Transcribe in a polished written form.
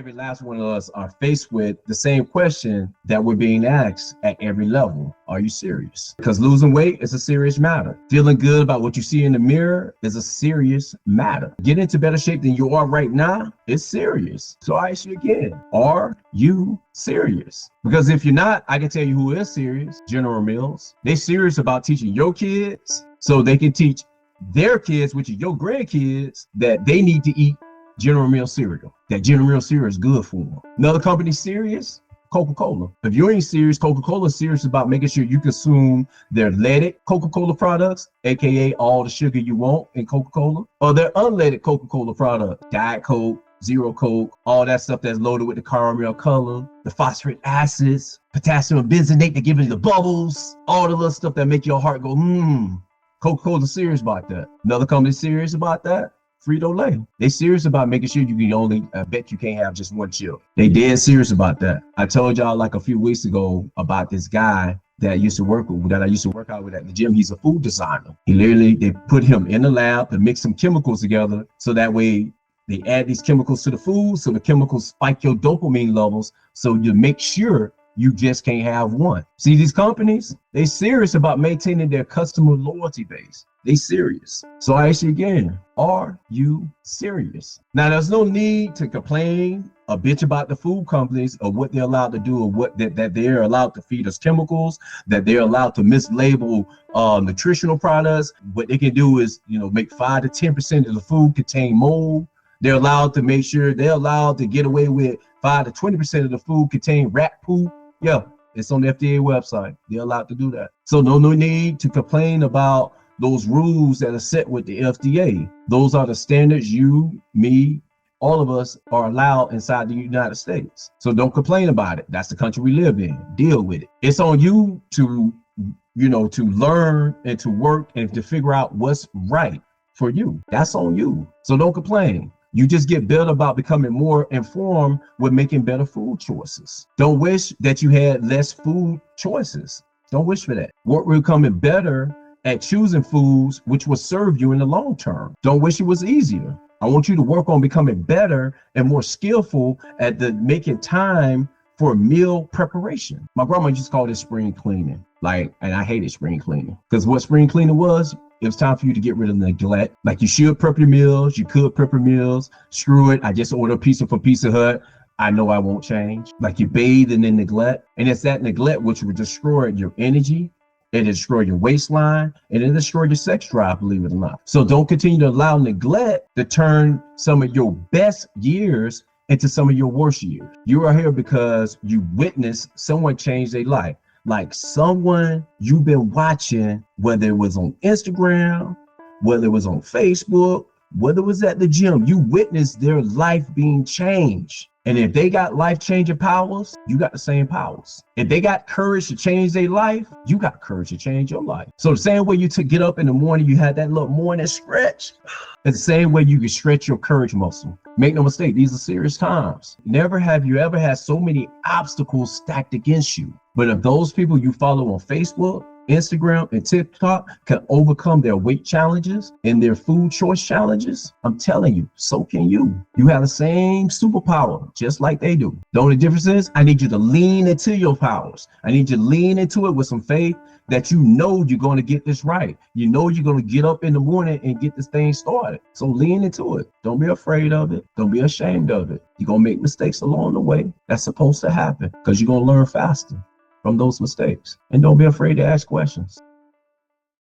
every last one of us are faced with the same question that we're being asked at every level. Are you serious? Because losing weight is a serious matter. Feeling good about what you see in the mirror is a serious matter. Getting into better shape than you are right now is serious. So I ask you again, are you serious? Because if you're not, I can tell you who is serious. General Mills. They're serious about teaching your kids so they can teach their kids, which is your grandkids, that they need to eat General Mills cereal. That General Mills cereal is good for them. Another company serious? Coca-Cola. If you ain't serious, Coca-Cola is serious about making sure you consume their leaded Coca-Cola products, aka all the sugar you want in Coca-Cola, or their unleaded Coca-Cola products, Diet Coke, Zero Coke, all that stuff that's loaded with the caramel color, the phosphoric acids, potassium benzoate that give you the bubbles, all the little stuff that make your heart go, Coca-Cola serious about that. Another company serious about that? Frito-Lay. They serious about making sure you can only, I bet you can't have just one chip. They dead serious about that. I told y'all like a few weeks ago about this guy that I used to work out with at the gym. He's a food designer. They put him in the lab to mix some chemicals together so that way they add these chemicals to the food, so the chemicals spike your dopamine levels, so you make sure you just can't have one. See, these companies, they serious about maintaining their customer loyalty base. They serious. So I ask you again, are you serious? Now, there's no need to complain or bitch about the food companies or what they're allowed to do or what that they're allowed to feed us chemicals, that they're allowed to mislabel nutritional products. What they can do is, make 5 to 10% of the food contain mold. They're allowed to make sure they're allowed to get away with 5 to 20% of the food contain rat poop. Yeah, it's on the FDA website. They're allowed to do that. So no need to complain about those rules that are set with the FDA. Those are the standards you, me, all of us are allowed inside the United States. So don't complain about it. That's the country we live in. Deal with it. It's on you to, to learn and to work and to figure out what's right for you. That's on you. So don't complain. You just get better about becoming more informed with making better food choices. Don't wish that you had less food choices. Don't wish for that. Work with becoming better at choosing foods which will serve you in the long term. Don't wish it was easier. I want you to work on becoming better and more skillful at making time for meal preparation. My grandma used to call this spring cleaning. And I hated spring cleaning because what spring cleaning was, it was time for you to get rid of neglect. Like you should prep your meals, you could prep your meals, screw it. I just ordered a pizza from Pizza Hut. I know I won't change. Like you bathe in the neglect. And it's that neglect which will destroy your energy, it'll destroy your waistline, and it'll destroy your sex drive, believe it or not. So don't continue to allow neglect to turn some of your best years into some of your worst years. You are here because you witnessed someone change their life. Like someone you've been watching, whether it was on Instagram, whether it was on Facebook, whether it was at the gym, you witnessed their life being changed. And if they got life-changing powers, you got the same powers. If they got courage to change their life, you got courage to change your life. So the same way you get up in the morning, you had that little morning stretch. It's the same way you can stretch your courage muscle. Make no mistake, these are serious times. Never have you ever had so many obstacles stacked against you. But if those people you follow on Facebook, Instagram, and TikTok can overcome their weight challenges and their food choice challenges, I'm telling you, so can you. You have the same superpower, just like they do. The only difference is I need you to lean into your powers. I need you to lean into it with some faith that you know you're going to get this right. You know you're going to get up in the morning and get this thing started. So lean into it. Don't be afraid of it. Don't be ashamed of it. You're going to make mistakes along the way. That's supposed to happen because you're going to learn faster from those mistakes. And don't be afraid to ask questions.